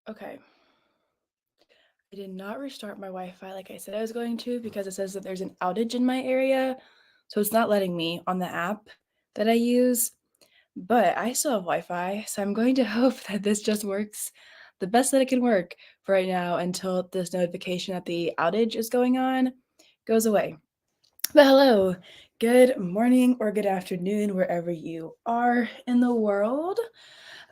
Okay. I did not restart my Wi-Fi like I said I was going to because it says that there's an outage in my area. So it's not letting me on the app that I use. But I still have Wi-Fi, so I'm going to hope that this just works the best that it can work for right now until this notification that the outage is going on goes away. But hello, good morning or good afternoon, wherever you are in the world.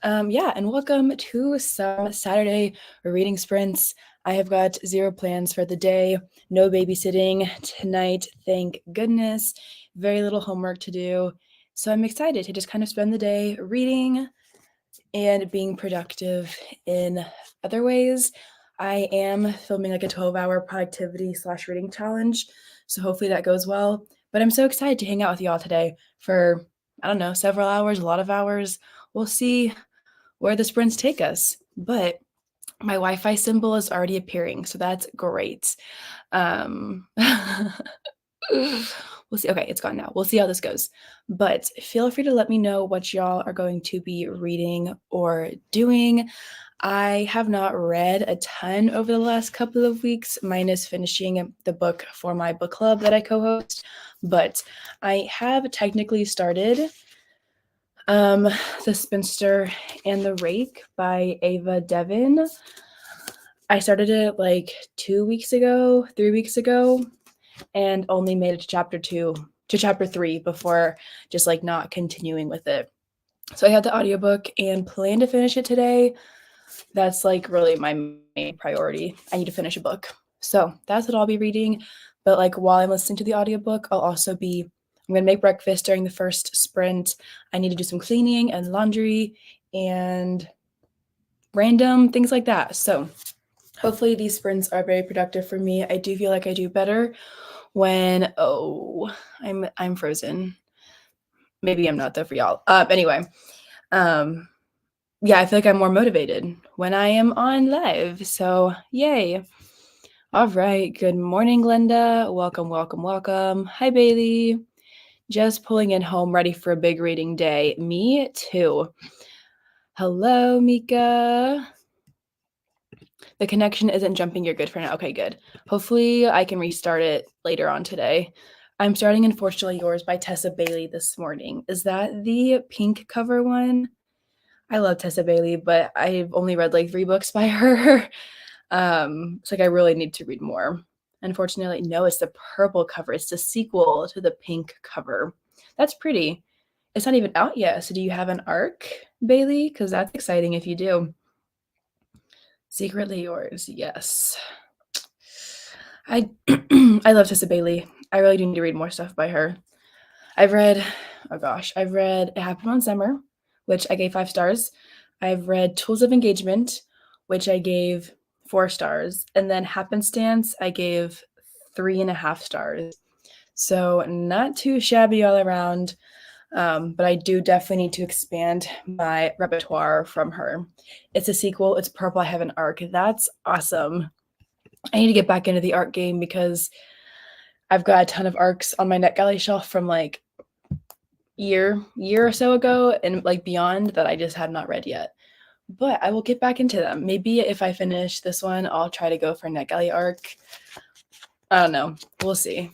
And welcome to some Saturday reading sprints. I have got zero plans for the day, no babysitting tonight, thank goodness, very little homework to do. So I'm excited to just kind of spend the day reading and being productive in other ways. I am filming like a 12-hour productivity / reading challenge, so hopefully that goes well. But I'm so excited to hang out with y'all today for, I don't know, several hours, a lot of hours. We'll see where the sprints take us. But my Wi-Fi symbol is already appearing, so that's great. We'll see. Okay, it's gone now. We'll see how this goes. But feel free to let me know what y'all are going to be reading or doing. I have not read a ton over the last couple of weeks, minus finishing the book for my book club that I co-host. But I have technically started The Spinster and the Rake by Ava Devon. I started it like 2 weeks ago, 3 weeks ago, and only made it to chapter 3 before just like not continuing with it. So I had the audiobook and plan to finish it today. That's like really my main priority. I need to finish a book. So that's what I'll be reading. But like while I'm listening to the audiobook, I'm gonna make breakfast during the first sprint. I need to do some cleaning and laundry and random things like that. So hopefully these sprints are very productive for me. I do feel like I do better when I'm frozen. Maybe I'm not though for y'all. Anyway, yeah, I feel like I'm more motivated when I am on live. So yay. All right. Good morning, Glenda. Welcome, welcome, welcome. Hi, Bailey. Just pulling in home, ready for a big reading day. Me too. Hello, Mika. The connection isn't jumping. You're good for now. Okay, good. Hopefully I can restart it later on today. I'm starting Unfortunately Yours by Tessa Bailey this morning. Is that the pink cover one? I love Tessa Bailey, but I've only read like 3 books by her. It's like I really need to read more. Unfortunately, no, it's the purple cover. It's the sequel to the pink cover. That's pretty. It's not even out yet. So do you have an arc, Bailey? Because that's exciting if you do. Secretly Yours, yes. I I love Tessa Bailey. I really do need to read more stuff by her. I've read It Happened One Summer, which I gave 5 stars. I've read Tools of Engagement, which I gave 4 stars, and then Happenstance I gave 3.5 stars. So not too shabby all around, but I do definitely need to expand my repertoire from her. It's a sequel. It's purple. I have an arc. That's awesome. I need to get back into the art game because I've got a ton of arcs on my NetGalley shelf from like year or so ago and like beyond that I just have not read yet. But I will get back into them. Maybe if I finish this one, I'll try to go for NetGalley arc. I don't know. We'll see.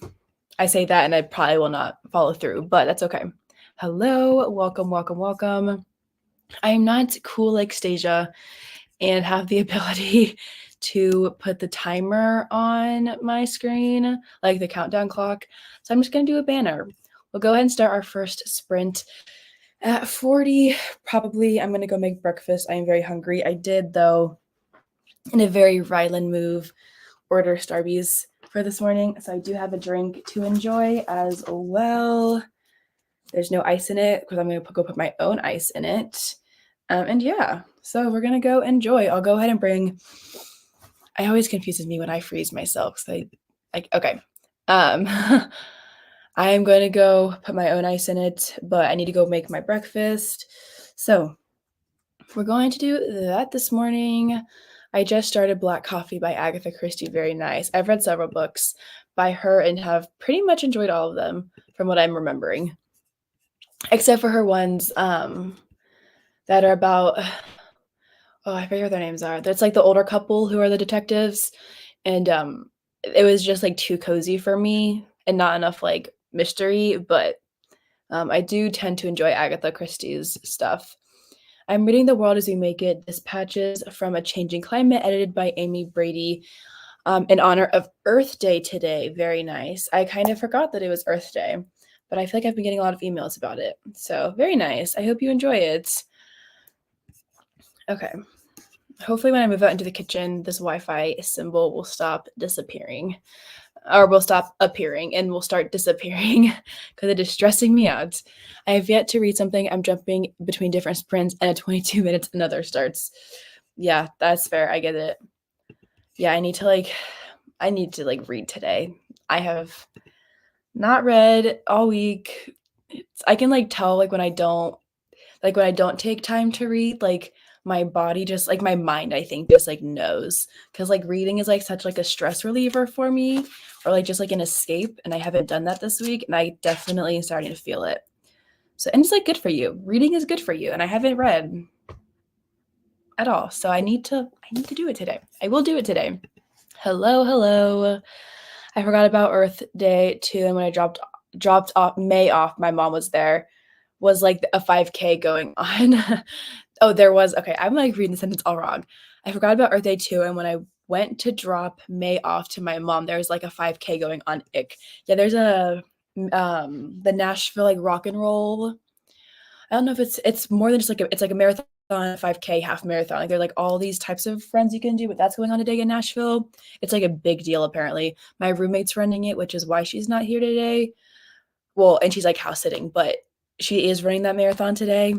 I say that and I probably will not follow through, but that's okay. Hello, welcome, welcome, welcome. I am not cool like Stasia and have the ability to put the timer on my screen, like the countdown clock. So I'm just going to do a banner. We'll go ahead and start our first sprint at 40. Probably I'm going to go make breakfast. I am very hungry. I did, though, in a very Ryland move, order Starbucks for this morning. So I do have a drink to enjoy as well. There's no ice in it because I'm going to go put my own ice in it. And yeah, so we're going to go enjoy. I'll go ahead and bring... It always confuses me when I freeze myself. Okay. I am going to go put my own ice in it, but I need to go make my breakfast. So we're going to do that this morning. I just started Black Coffee by Agatha Christie. Very nice. I've read several books by her and have pretty much enjoyed all of them from what I'm remembering. Except for her ones that are about... Oh, I forget what their names are. It's like the older couple who are the detectives, and, it was just, like, too cozy for me and not enough, like, mystery, but, I do tend to enjoy Agatha Christie's stuff. I'm reading The World as We Make It: Dispatches from a Changing Climate, edited by Amy Brady, in honor of Earth Day today. Very nice. I kind of forgot that it was Earth Day, but I feel like I've been getting a lot of emails about it. So, very nice. I hope you enjoy it. Okay. Hopefully, when I move out into the kitchen, this Wi-Fi symbol will stop disappearing, or will stop appearing and will start disappearing because it is stressing me out. I have yet to read something. I'm jumping between different sprints, and at 22 minutes, another starts. Yeah, that's fair. I get it. Yeah, I need to like read today. I have not read all week. I can like tell when I don't take time to read, like my body just like my mind I think just like knows cuz like reading is like such like a stress reliever for me or like just like an escape and I haven't done that this week and I definitely am starting to feel it. So and it's like good for you. Reading is good for you and I haven't read at all. So I need to do it today. I will do it today. Hello, hello. I forgot about Earth Day too, and when I dropped off May off, my mom was there. Was like a 5K going on. Oh, there was okay, I'm like reading the sentence all wrong. I forgot about Earth Day too, and when I went to drop May off to my mom, there was like a 5K going on. Ick. Yeah, there's the Nashville like rock and roll. I don't know if it's more than just like it's like a marathon, 5K, half marathon. Like there are like all these types of friends you can do, but that's going on today in Nashville. It's like a big deal apparently. My roommate's running it, which is why she's not here today. Well, and she's like house sitting, but she is running that marathon today.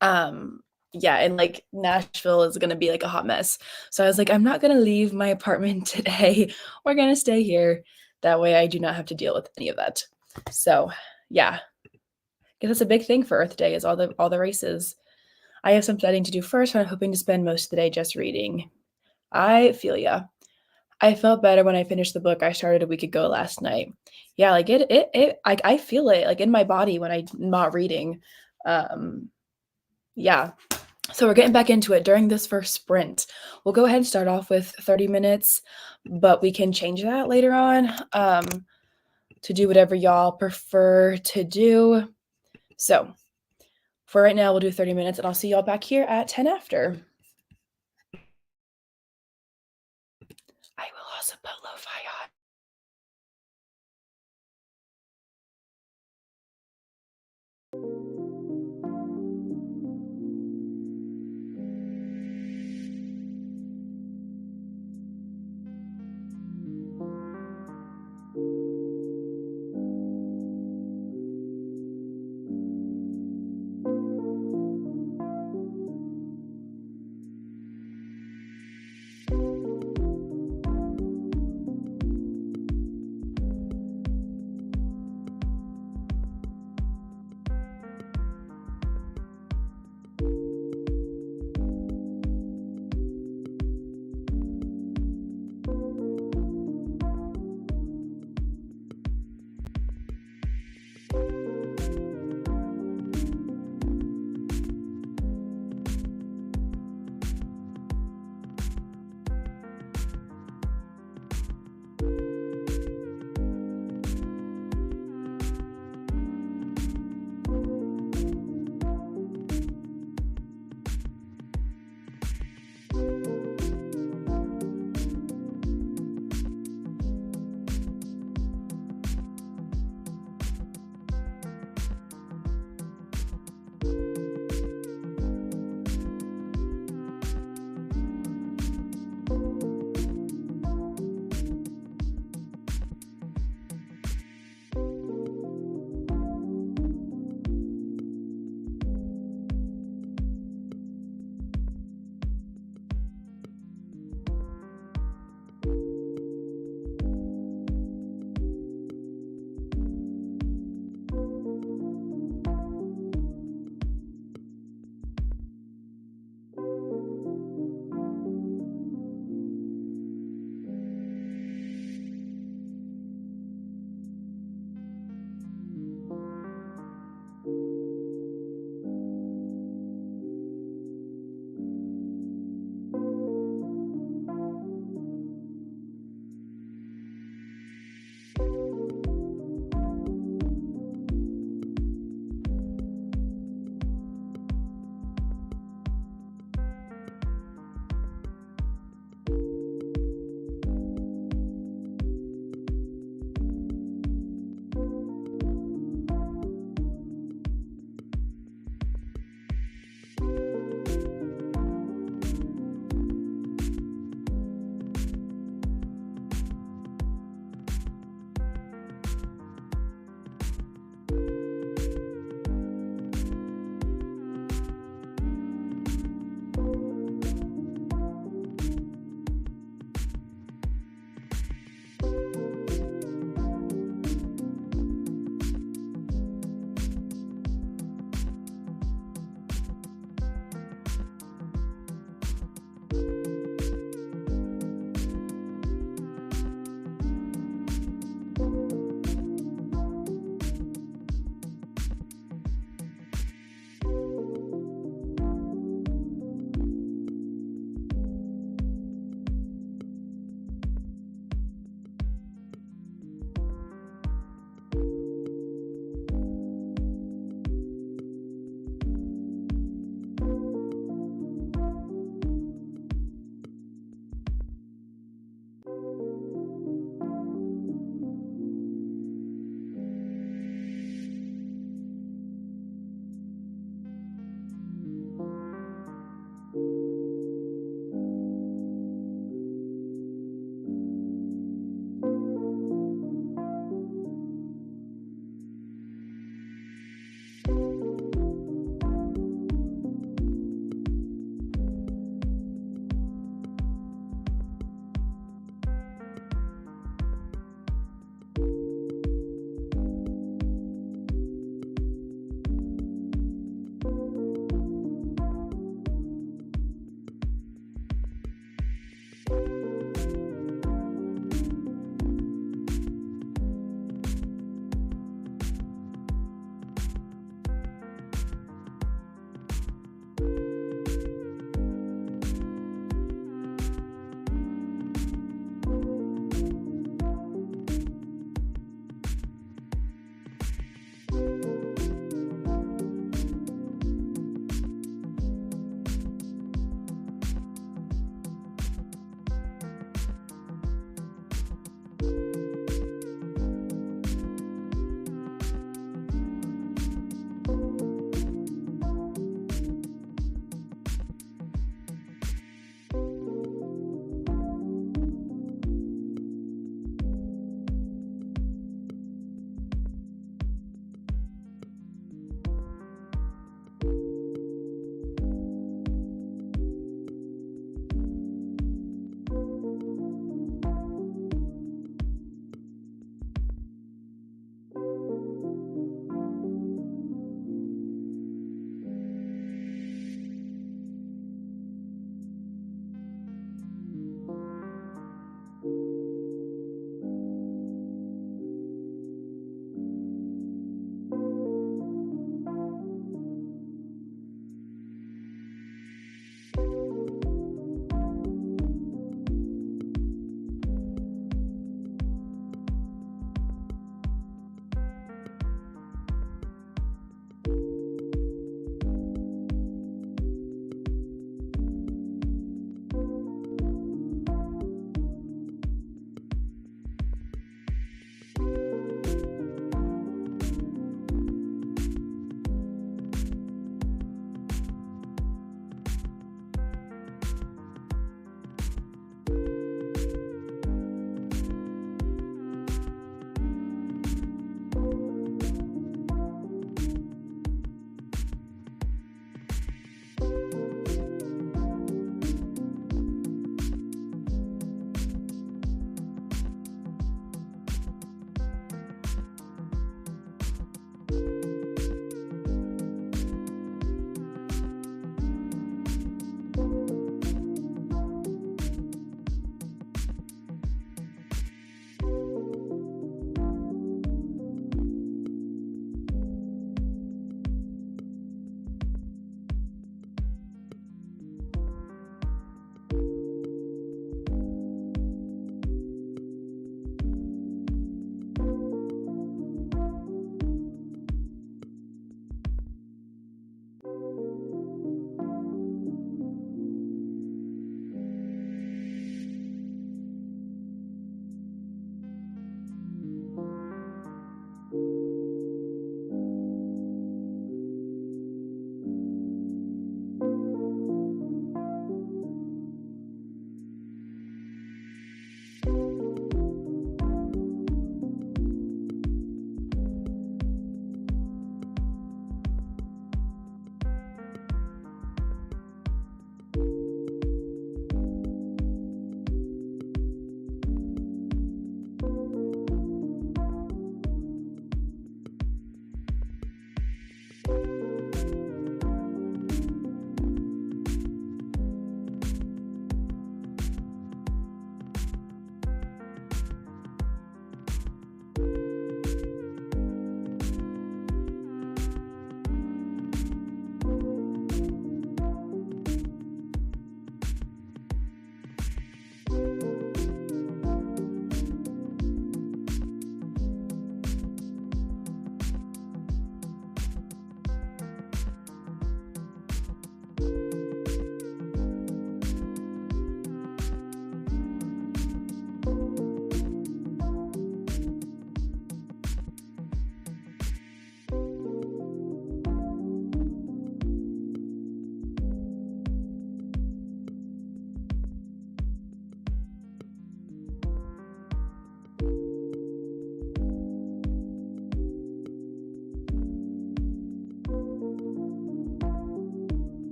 Um, yeah, and like Nashville is gonna be like a hot mess. So I was like, I'm not gonna leave my apartment today. We're gonna stay here. That way I do not have to deal with any of that. So yeah, because it's a big thing for Earth Day is all the races. I have some studying to do first, and I'm hoping to spend most of the day just reading. I feel ya. I felt better when I finished the book I started a week ago last night. Yeah, like I feel it like in my body when I'm not reading. Um, yeah. So we're getting back into it during this first sprint. We'll go ahead and start off with 30 minutes, but we can change that later on to do whatever y'all prefer to do. So for right now, we'll do 30 minutes and I'll see y'all back here at 10 after. I will also put lo-fi on.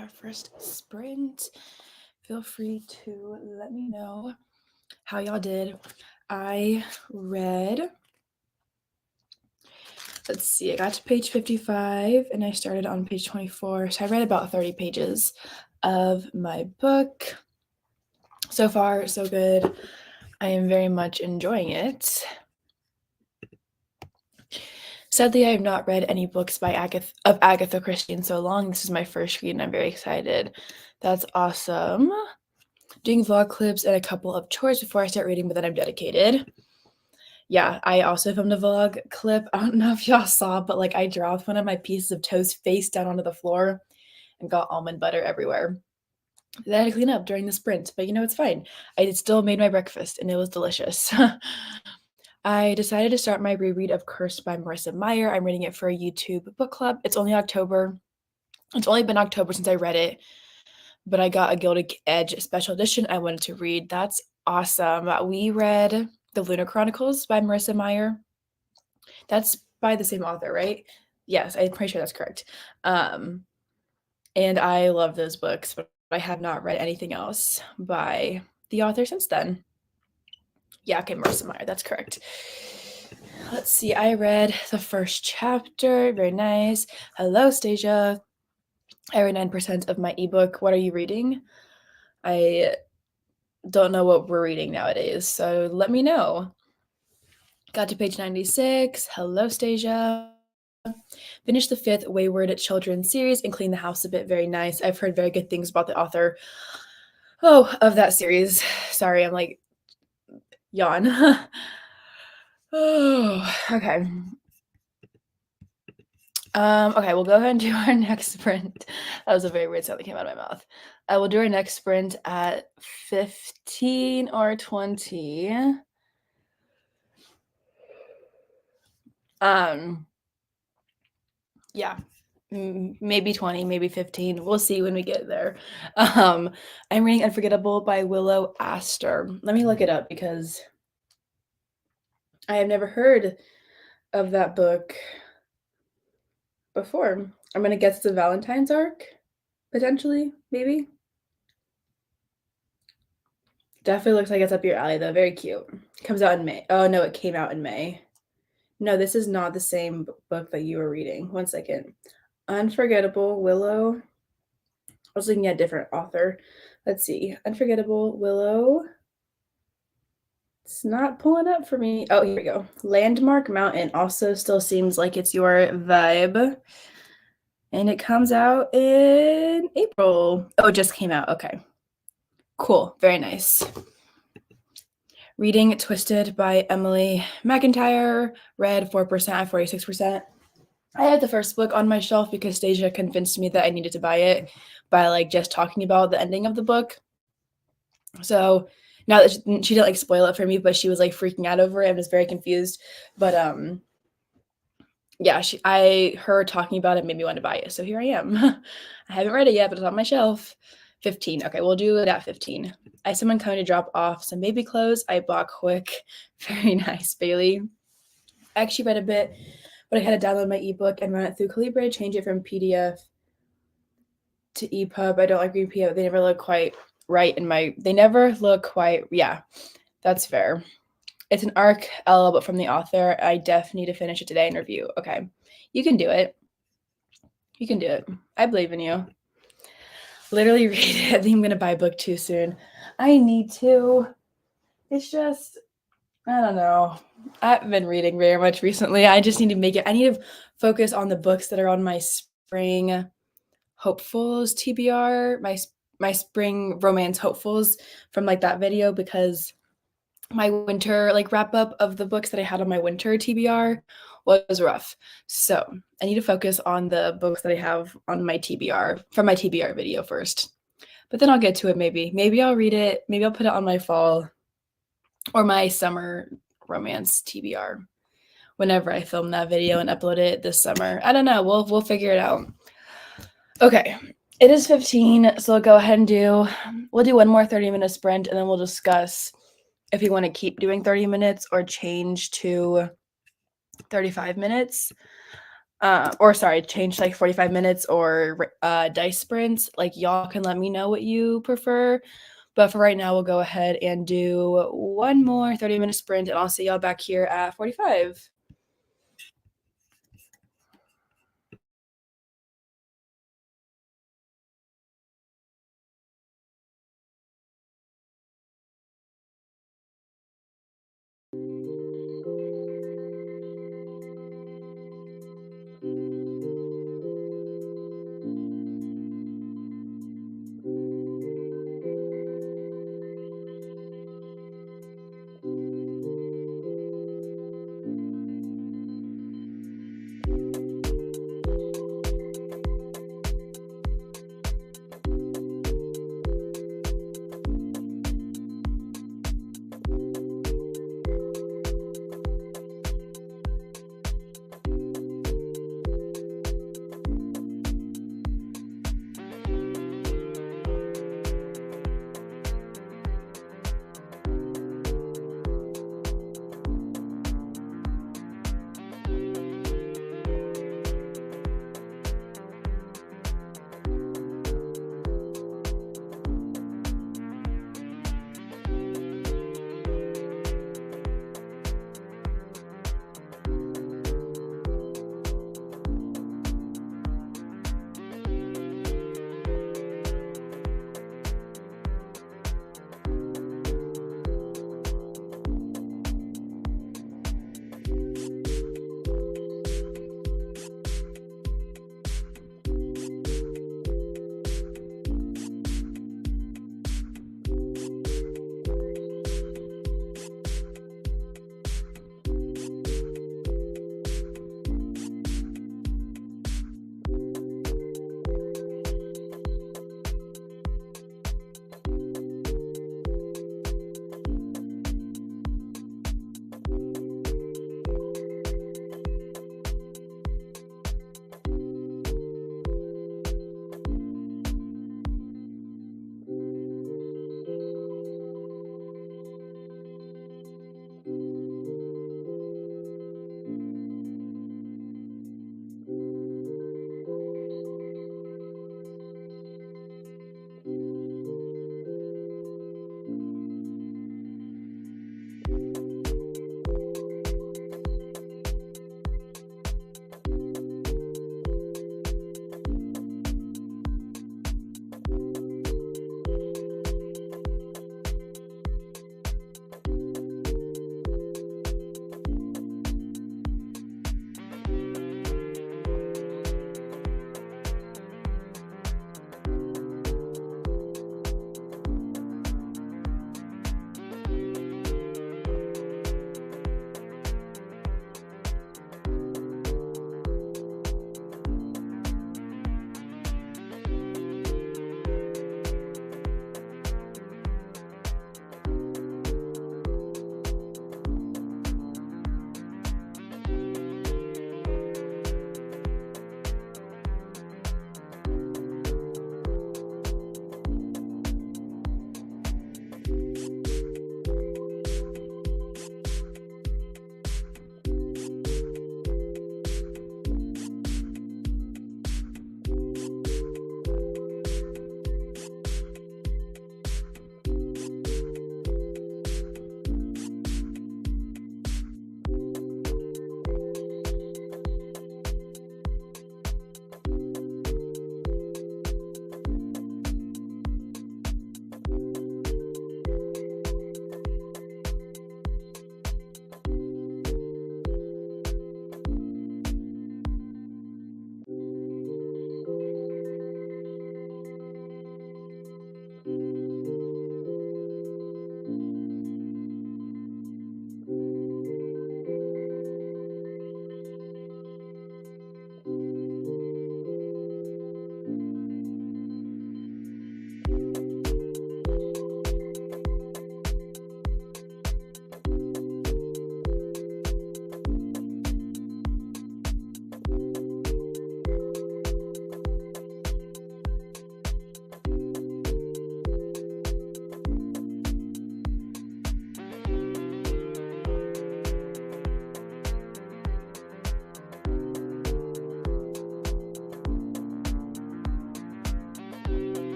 our first sprint. Feel free to let me know how y'all did. I read, let's see, I got to page 55 and I started on page 24. So I read about 30 pages of my book. So far, so good. I am very much enjoying it. Sadly, I have not read any books by Agatha Christie in so long. This is my first read and I'm very excited. That's awesome. Doing vlog clips and a couple of chores before I start reading, but then I'm dedicated. Yeah, I also filmed a vlog clip. I don't know if y'all saw, but like I dropped one of my pieces of toast face down onto the floor and got almond butter everywhere. Then I had to clean up during the sprint, but it's fine. I still made my breakfast and it was delicious. I decided to start my reread of Cursed by Marissa Meyer. I'm reading it for a YouTube book club. It's only October. It's only been October since I read it, but I got a Gilded Edge special edition I wanted to read. That's awesome. We read The Lunar Chronicles by Marissa Meyer. That's by the same author, right? Yes, I'm pretty sure that's correct. And I love those books, but I have not read anything else by the author since then. Yeah, okay, Marissa Meyer, that's correct. Let's see, I read the first chapter. Very nice. Hello, Stasia. I read 9% of my ebook. What are you reading? I don't know what we're reading nowadays, so let me know. Got to page 96. Hello, Stasia. Finished the 5th Wayward Children series and cleaned the house a bit. Very nice. I've heard very good things about the author of that series. Sorry, I'm like yawn. Oh, okay. Okay, we'll go ahead and do our next sprint. That was a very weird sound that came out of my mouth. I will do our next sprint at 15 or 20. Yeah, maybe 20, maybe 15. We'll see when we get there. I'm reading Unforgettable by Willow Astor. Let me look it up because I have never heard of that book before. I'm gonna guess the Valentine's arc, potentially, maybe. Definitely looks like it's up your alley, though. Very cute. Comes out in May. Oh, no, it came out in May. No, this is not the same book that you were reading. One second. Unforgettable, Willow. I was looking at a different author. Let's see. Unforgettable, Willow. It's not pulling up for me. Oh, here we go. Landmark Mountain also still seems like it's your vibe. And it comes out in April. Oh, it just came out. Okay. Cool. Very nice. Reading Twisted by Emily McIntyre. Read 4% at 46%. I had the first book on my shelf because Stasia convinced me that I needed to buy it by like just talking about the ending of the book. So now that she didn't like spoil it for me, but she was like freaking out over it and was very confused. But yeah, her talking about it made me want to buy it. So here I am. I haven't read it yet, but it's on my shelf. 15. Okay, we'll do it at 15. I had someone coming to drop off some baby clothes. I bought quick. Very nice, Bailey. I actually read a bit, but I had to download my ebook and run it through Calibra, change it from PDF to EPUB. I don't like reading PDF. They never look quite right yeah, that's fair. It's an ARC L, but from the author. I definitely need to finish it today and review. Okay, you can do it. You can do it. I believe in you. Literally read it. I think I'm going to buy a book too soon. I need to. It's just, I don't know. I haven't been reading very much recently. I just need to make it. I need to focus on the books that are on my spring hopefuls TBR, my spring romance hopefuls from like that video, because my winter like wrap up of the books that I had on my winter TBR was rough. So I need to focus on the books that I have on my TBR from my TBR video first. But then I'll get to it maybe. Maybe I'll read it. Maybe I'll put it on my fall or my summer romance TBR whenever I film that video and upload it this summer. I don't know. We'll figure it out. Okay. It is 15, so we'll go ahead and we'll do one more 30-minute sprint, and then we'll discuss if you want to keep doing 30 minutes or change to 35 minutes. or sorry, change like 45 minutes or dice sprints, like y'all can let me know what you prefer. But for right now, we'll go ahead and do one more 30-minute sprint, and I'll see y'all back here at 45.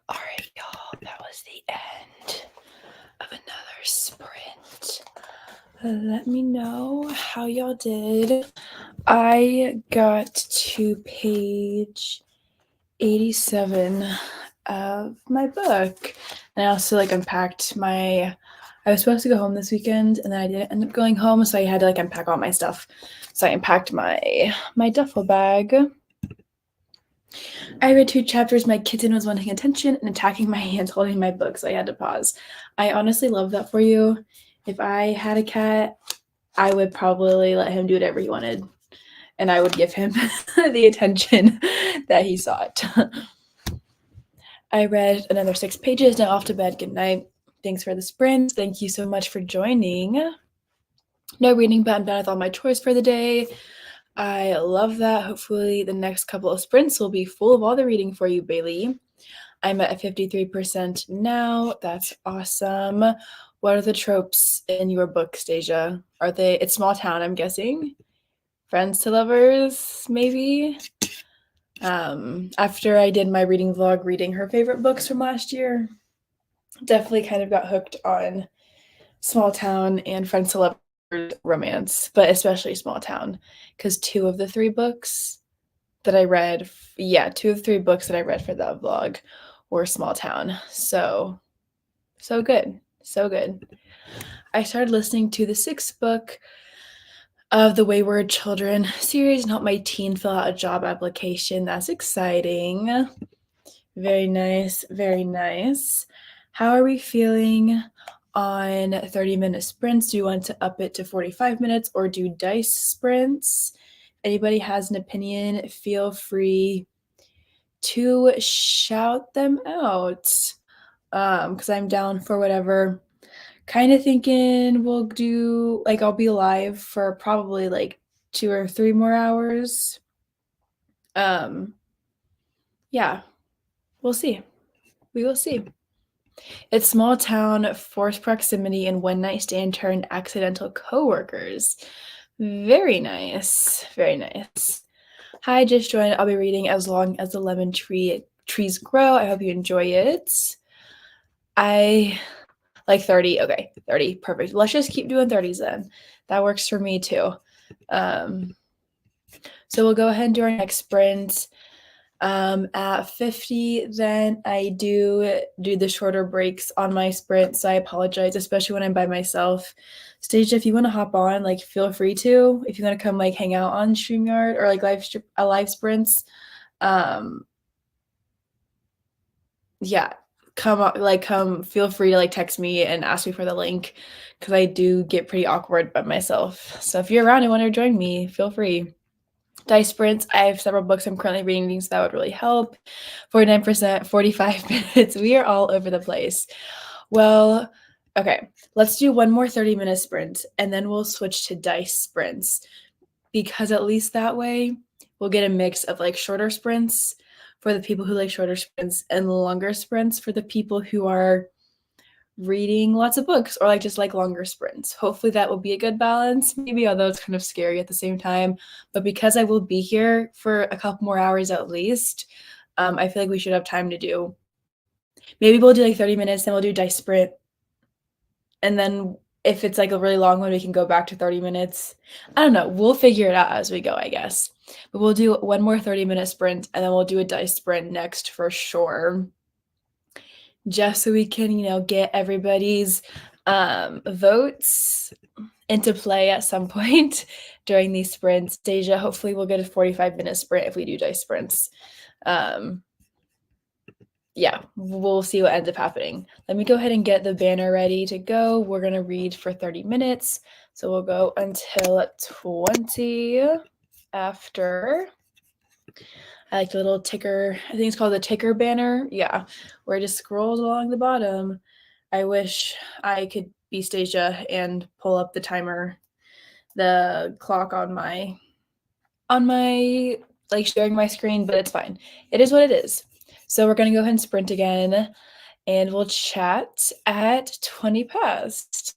All right, y'all, that was the end of another sprint. Let me know how y'all did. I got to page 87 of my book. And I also unpacked I was supposed to go home this weekend and then I didn't end up going home, so I had to unpack all my stuff. So I unpacked my duffel bag. I read 2 chapters. My kitten was wanting attention and attacking my hands holding my book, so I had to pause. I honestly love that for you. If I had a cat, I would probably let him do whatever he wanted, and I would give him the attention that he sought. I read another 6 pages. Now off to bed. Good night. Thanks for the sprint. Thank you so much for joining. No reading, but I'm done with all my chores for the day. I love that. Hopefully the next couple of sprints will be full of all the reading for you, Bailey. I'm at 53% now. That's awesome. What are the tropes in your book, Stasia? It's small town, I'm guessing? Friends to lovers, maybe? After I did my reading vlog reading her favorite books from last year, definitely kind of got hooked on small town and friends to lovers romance, but especially small town, because 2 of the 3 books that I read, 2 of 3 books that I read for that vlog were small town. So good. So good. I started listening to the 6th book of the Wayward Children series and helped my teen fill out a job application. That's exciting. Very nice. Very nice. How are we feeling on 30-minute sprints? Do you want to up it to 45 minutes or do dice sprints? Anybody has an opinion, feel free to shout them out, because I'm down for whatever. Kind of thinking we'll do, I'll be live for probably 2 or 3 more hours. Yeah, we'll see. We will see. It's small town, forced proximity, and one night stand turned accidental coworkers. Very nice. Very nice. Hi, just joined. I'll be reading As Long as the Lemon Trees Grow. I hope you enjoy it. I like 30. Okay, 30. Perfect. Let's just keep doing 30s then. That works for me too. So we'll go ahead and do our next sprint. At 50, then I do the shorter breaks on my sprint, so I apologize, especially when I'm by myself. Stage, if you want to hop on, feel free to. If you want to come hang out on StreamYard or live sprints, yeah, come. Feel free to text me and ask me for the link, because I do get pretty awkward by myself. So if you're around and want to join me, feel free. Dice sprints. I have several books I'm currently reading, so that would really help. 49%, 45 minutes. We are all over the place. Well, okay, let's do one more 30-minute sprint, and then we'll switch to dice sprints, because at least that way we'll get a mix of shorter sprints for the people who like shorter sprints and longer sprints for the people who are reading lots of books or just longer sprints. Hopefully that will be a good balance, maybe, although it's kind of scary at the same time. But because I will be here for a couple more hours at least, I feel like we should have time to do. Maybe we'll do 30 minutes, then we'll do dice sprint. And then if it's a really long one, we can go back to 30 minutes. I don't know. We'll figure it out as we go, I guess. But we'll do one more 30-minute sprint, and then we'll do a dice sprint next for sure, just so we can, get everybody's votes into play at some point during these sprints. Deja, hopefully we'll get a 45-minute sprint if we do dice sprints. Yeah, we'll see what ends up happening. Let me go ahead and get the banner ready to go. We're going to read for 30 minutes. So we'll go until 20 after. I like the little ticker. I think it's called the ticker banner. Yeah, where it just scrolls along the bottom. I wish I could be Stasia and pull up the timer, the clock on my sharing my screen, but it's fine. It is what it is. So we're going to go ahead and sprint again, and we'll chat at 20 past.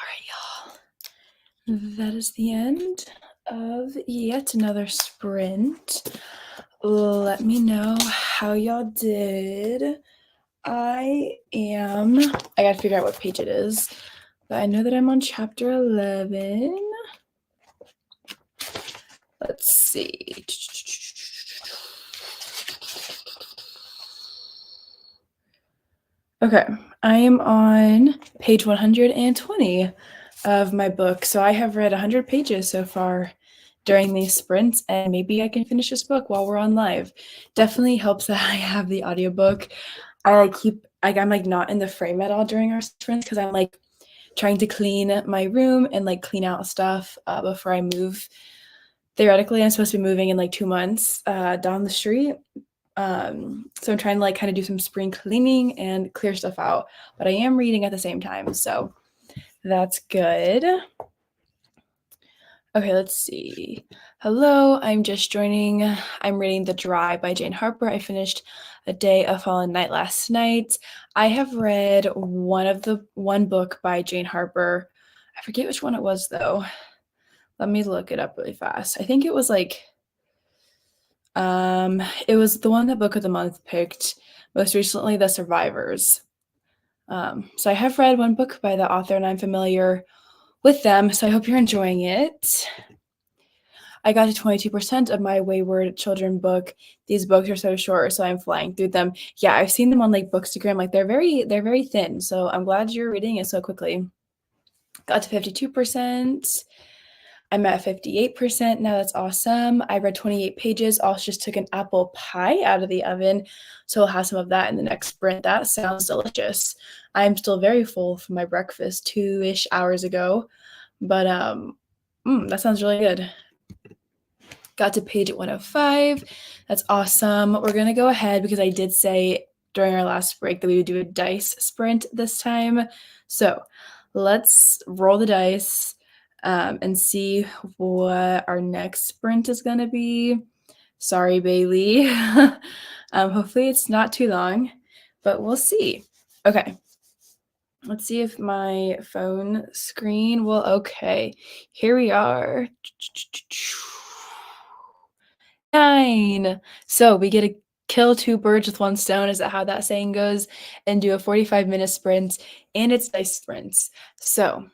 right, y'all. That is the end of yet another sprint. Let me know how y'all did. I gotta figure out what page it is, but I know that I'm on chapter 11. Let's see. Okay, I am on page 120 of my book. So I have read 100 pages so far during these sprints, and maybe I can finish this book while we're on live. Definitely helps that I have the audiobook. I'm like not in the frame at all during our sprints because I'm like trying to clean my room and like clean out stuff before I move. Theoretically, I'm supposed to be moving in like 2 months down the street. So I'm trying to like kind of do some spring cleaning and clear stuff out, but I am reading at the same time, so that's good. Okay, let's see. Hello, I'm just joining. I'm reading The Dry by Jane Harper. I finished A Day of Fallen Night last night. I have read one book by Jane Harper. I forget which one it was though. Let me look it up really fast. I think it was like it was the one that Book of the Month picked most recently, The Survivors. So I have read one book by the author and I'm familiar with them, so I hope you're enjoying it. I got to 22% of my Wayward Children book. These books are so short, so I'm flying through them. Yeah, I've seen them on like Bookstagram. Like they're very thin. So I'm glad you're reading it so quickly. Got to 52%. I'm at 58% now. That's awesome. I read 28 pages. Also just took an apple pie out of the oven. So I'll have some of that in the next sprint. That sounds delicious. I'm still very full from my breakfast 2-ish hours ago. But that sounds really good. Got to page 105. That's awesome. We're going to go ahead because I did say during our last break that we would do a dice sprint this time. So let's roll the dice and see what our next sprint is going to be. Sorry, Bailey. Hopefully it's not too long, but we'll see. Okay. Let's see if my phone screen will. Okay. Here we are. 9. So we get to kill 2 birds with 1 stone. Is that how that saying goes? And do a 45-minute sprint, and it's dice sprints. So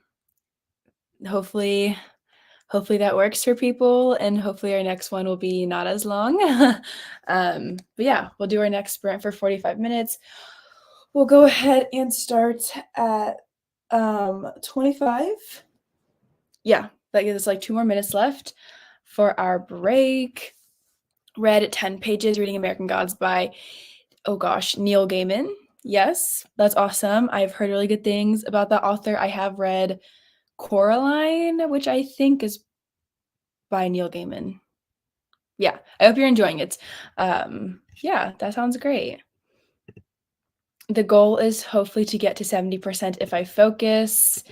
hopefully that works for people, and hopefully our next one will be not as long. But yeah, we'll do our next sprint for 45 minutes. We'll go ahead and start at 25. Yeah, that gives us like 2 more minutes left for our break. Read 10 pages reading American Gods by, Neil Gaiman. Yes, that's awesome. I've heard really good things about that author. I have read Coraline, which I think is by Neil Gaiman. Yeah, I hope you're enjoying it. Yeah, that sounds great. The goal is hopefully to get to 70% if I focus.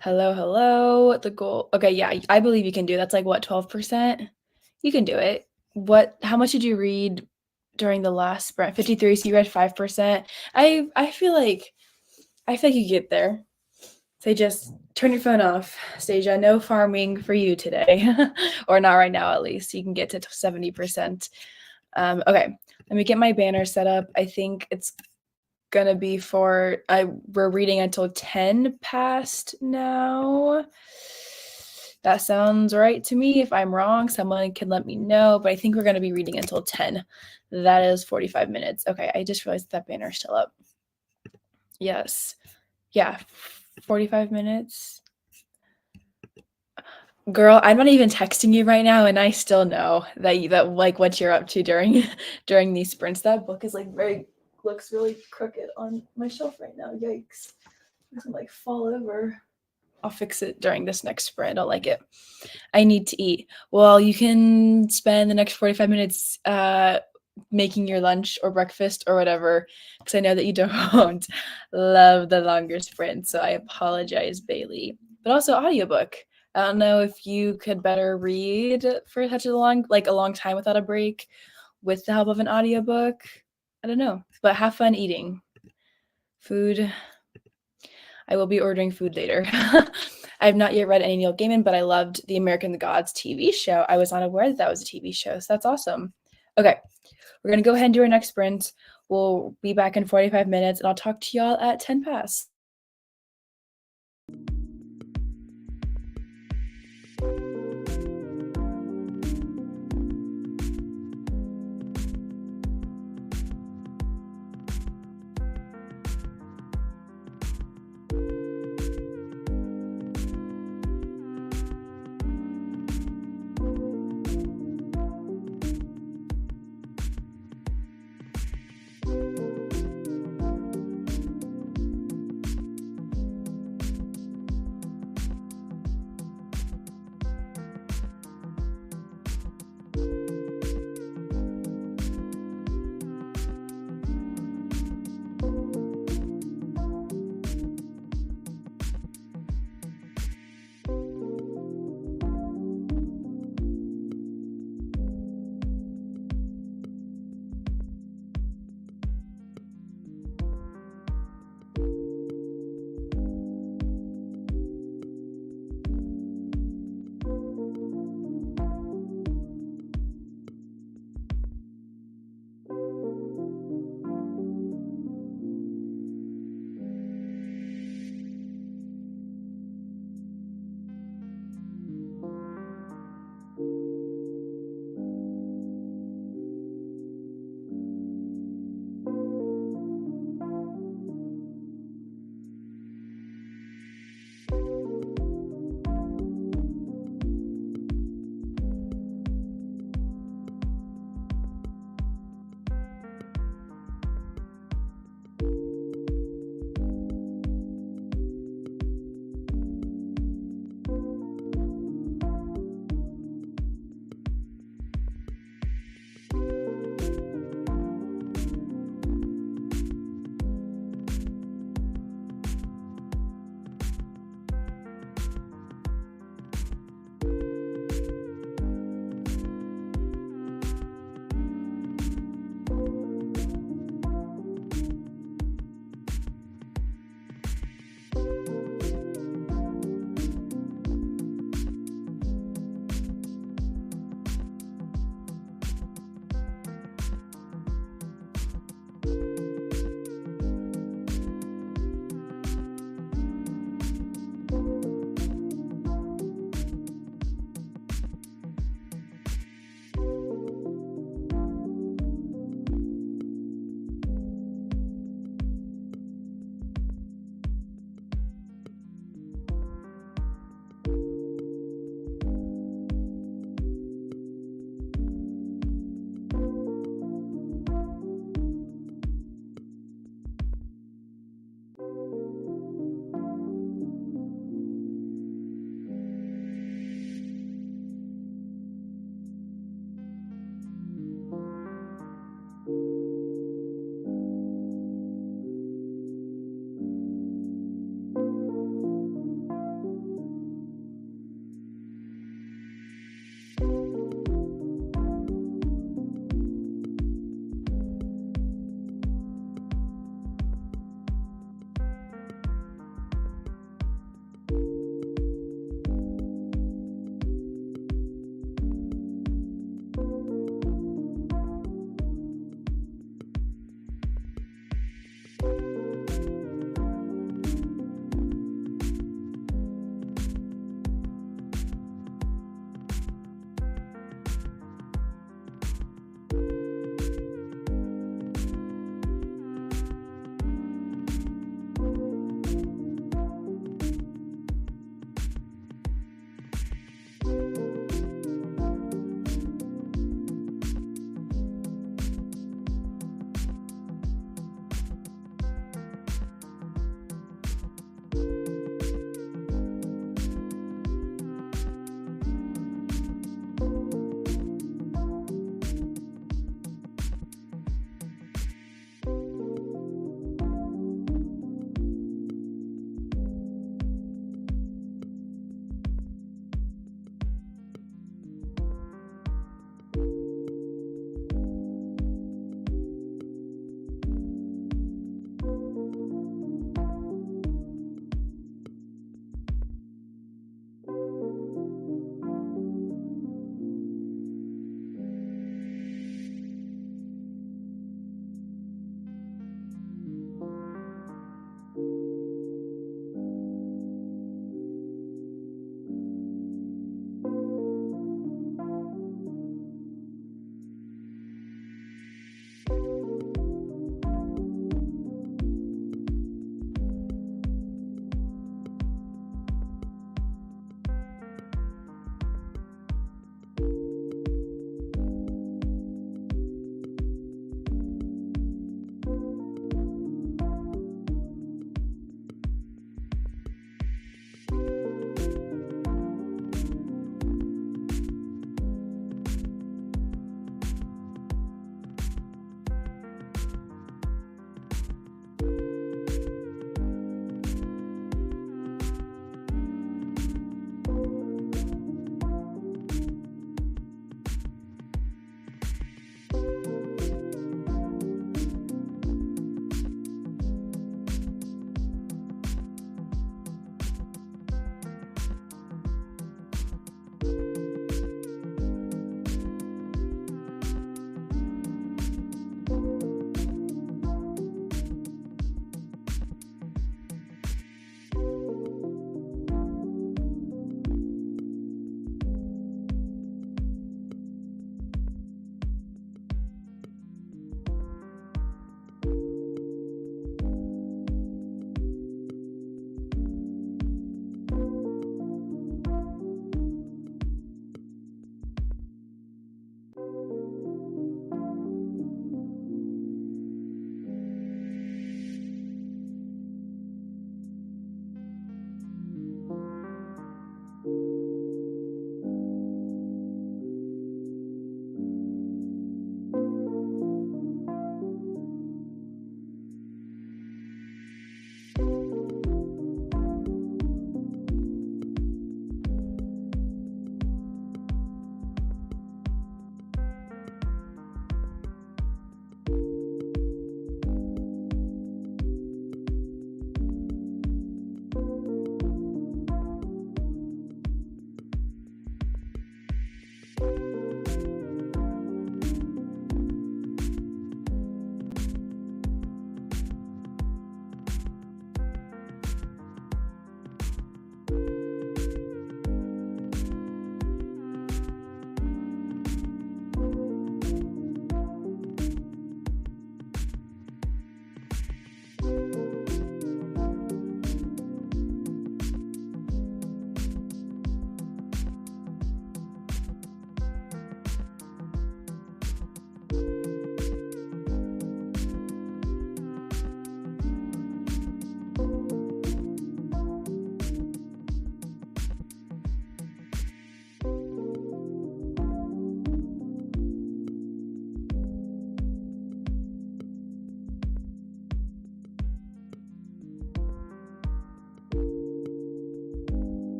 Hello. The goal. Okay, yeah, I believe you can do. That's like what, 12%? You can do it. How much did you read during the last sprint? 53, so you read 5%. I feel like you get there. So just turn your phone off, Stasia. No farming for you today. Or not right now, at least. You can get to 70%. Okay, let me get my banner set up. I think it's gonna be we're reading until 10 past now. That sounds right to me. If I'm wrong, someone can let me know, but I think we're going to be reading until 10. That is 45 minutes. Okay, I just realized that banner's still up. Yes. Yeah, 45 minutes. Girl, I'm not even texting you right now, and I still know that like what you're up to during these sprints. That book is like looks really crooked on my shelf right now. Yikes. It's gonna like fall over. I'll fix it during this next sprint. I don't like it. I need to eat. Well, you can spend the next 45 minutes making your lunch or breakfast or whatever, because I know that you don't love the longer sprint. So I apologize, Bailey. But also audiobook. I don't know if you could better read for such a long time without a break with the help of an audiobook. I don't know, but have fun eating. Food. I will be ordering food later. I have not yet read any Neil Gaiman, but I loved the American Gods TV show. I was not aware that that was a TV show, so that's awesome. Okay, we're going to go ahead and do our next sprint. We'll be back in 45 minutes, and I'll talk to y'all at 10 past.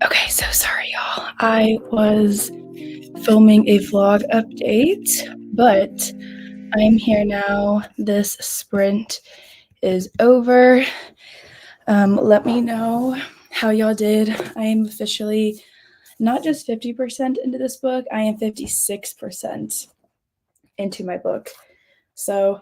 Okay, so sorry, y'all. I was filming a vlog update, but I'm here now. This sprint is over. Let me know how y'all did. I am officially not just 50% into this book, I am 56% into my book. So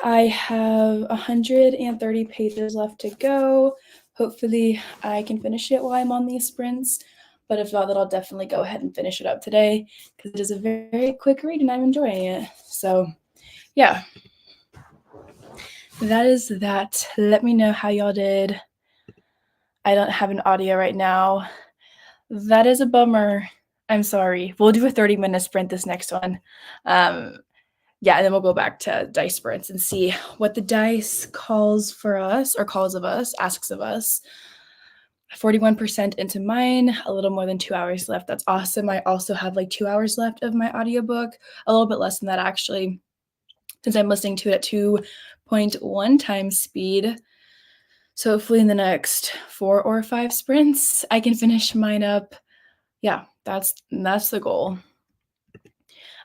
I have 130 pages left to go. Hopefully I can finish it while I'm on these sprints, but if not, then I'll definitely go ahead and finish it up today because it is a very, very quick read and I'm enjoying it. So yeah, that is that. Let me know how y'all did. I don't have an audio right now. That is a bummer. I'm sorry. We'll do a 30-minute sprint this next one. Yeah, and then we'll go back to dice sprints and see what the dice calls for us, or calls of us, asks of us. 41% into mine, a little more than 2 hours left. That's awesome. I also have like 2 hours left of my audiobook, a little bit less than that actually, since I'm listening to it at 2.1 times speed. So hopefully in the next 4 or 5 sprints, I can finish mine up. Yeah, that's the goal.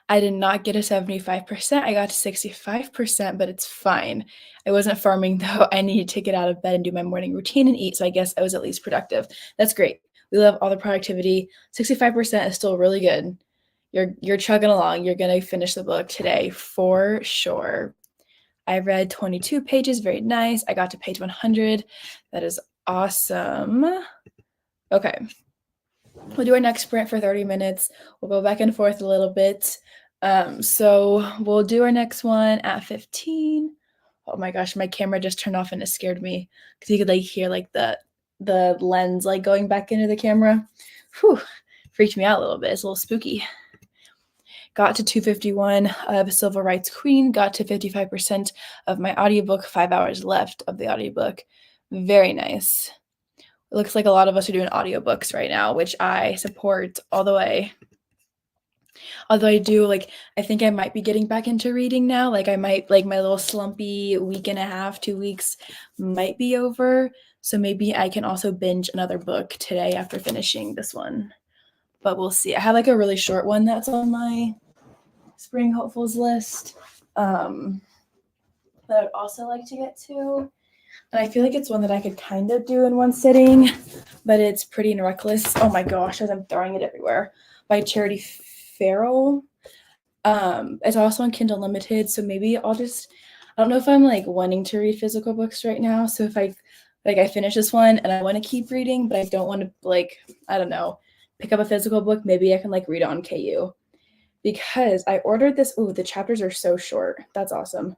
I did not get a 75%. I got to 65%, but it's fine. I wasn't farming though. I needed to get out of bed and do my morning routine and eat, so I guess I was at least productive. That's great. We love all the productivity. 65% is still really good. You're chugging along. You're going to finish the book today for sure. I read 22 pages. Very nice. I got to page 100. That is awesome. Okay. We'll do our next sprint for 30 minutes. We'll go back and forth a little bit. So we'll do our next one at 15. Oh my gosh, my camera just turned off and it scared me because you could like hear like the lens like going back into the camera. Whew, freaked me out a little bit. It's a little spooky. Got to 251 of Civil Rights Queen, got to 55% of my audiobook, 5 hours left of the audiobook. Very nice. It looks like a lot of us are doing audiobooks right now, which I support all the way. Although I think I might be getting back into reading now. Like I might, like my little slumpy week and a half, 2 weeks might be over. So maybe I can also binge another book today after finishing this one. But we'll see. I have like a really short one that's on my Spring Hopefuls list. Let that I would also like to get to. And I feel like it's one that I could kind of do in one sitting, but it's Pretty and Reckless. Oh my gosh, as I'm throwing it everywhere. By Charity Farrell. It's also on Kindle Unlimited, so maybe I don't know if I'm like wanting to read physical books right now. So if I finish this one and I want to keep reading, but I don't want to I don't know, pick up a physical book, maybe I can read it on KU. Because I ordered this. Ooh, the chapters are so short. That's awesome.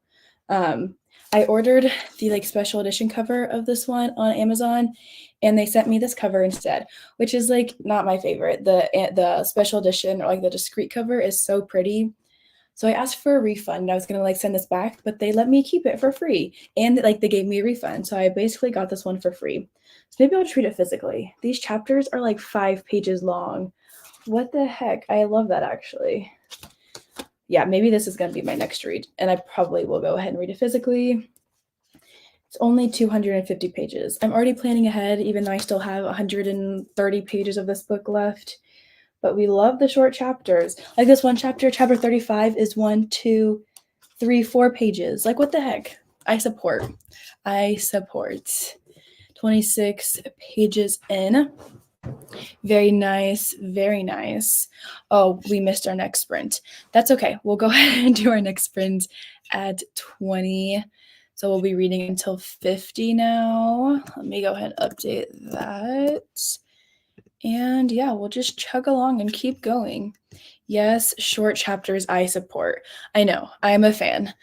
I ordered the special edition cover of this one on Amazon, and they sent me this cover instead, which is not my favorite. The special edition or the discreet cover is so pretty. So I asked for a refund. I was gonna send this back, but they let me keep it for free, and they gave me a refund. So I basically got this one for free. So maybe I'll treat it physically. These chapters are 5 pages long. What the heck? I love that actually. Yeah, maybe this is going to be my next read, and I probably will go ahead and read it physically. It's only 250 pages. I'm already planning ahead, even though I still have 130 pages of this book left. But we love the short chapters. Like this one chapter, chapter 35, is 1, 2, 3, 4 pages. What the heck? I support. 26 pages in. Very nice, very nice. Oh, we missed our next sprint. That's okay. We'll go ahead and do our next sprint at 20. So we'll be reading until 50 now. Let me go ahead and update that. And yeah, we'll just chug along and keep going. Yes, short chapters I support. I know, I am a fan.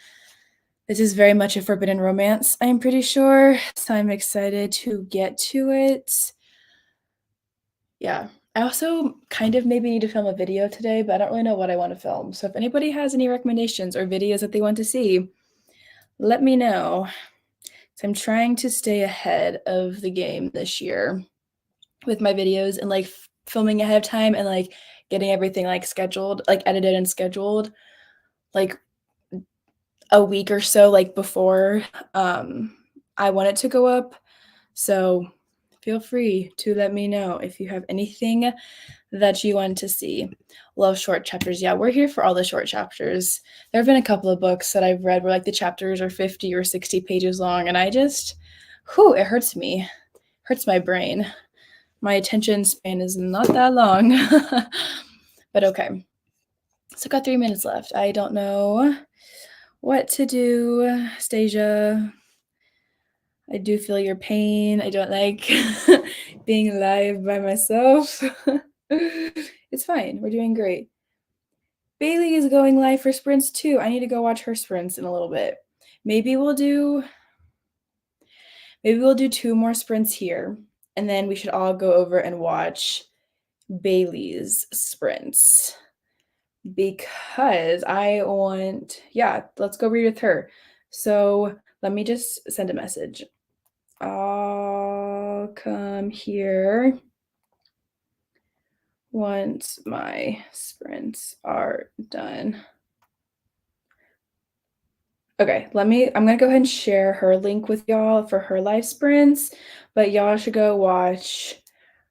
This is very much a forbidden romance, I'm pretty sure. So I'm excited to get to it. Yeah. I also kind of maybe need to film a video today, but I don't really know what I want to film. So if anybody has any recommendations or videos that they want to see, let me know. So I'm trying to stay ahead of the game this year with my videos and filming ahead of time and getting everything scheduled, edited and scheduled a week or so before I want it to go up. So feel free to let me know if you have anything that you want to see. Love short chapters. Yeah, we're here for all the short chapters. There have been a couple of books that I've read where the chapters are 50 or 60 pages long, and I just, it hurts me. Hurts my brain. My attention span is not that long. But okay. So got 3 minutes left. I don't know what to do, Stasia. I do feel your pain. I don't like being live by myself. It's fine. We're doing great. Bailey is going live for sprints too. I need to go watch her sprints in a little bit. Maybe we'll do 2 more sprints here, and then we should all go over and watch Bailey's sprints. Because I want, let's go read with her. So let me just send a message. I'll come here once my sprints are done. Okay, I'm gonna go ahead and share her link with y'all for her live sprints, but y'all should go watch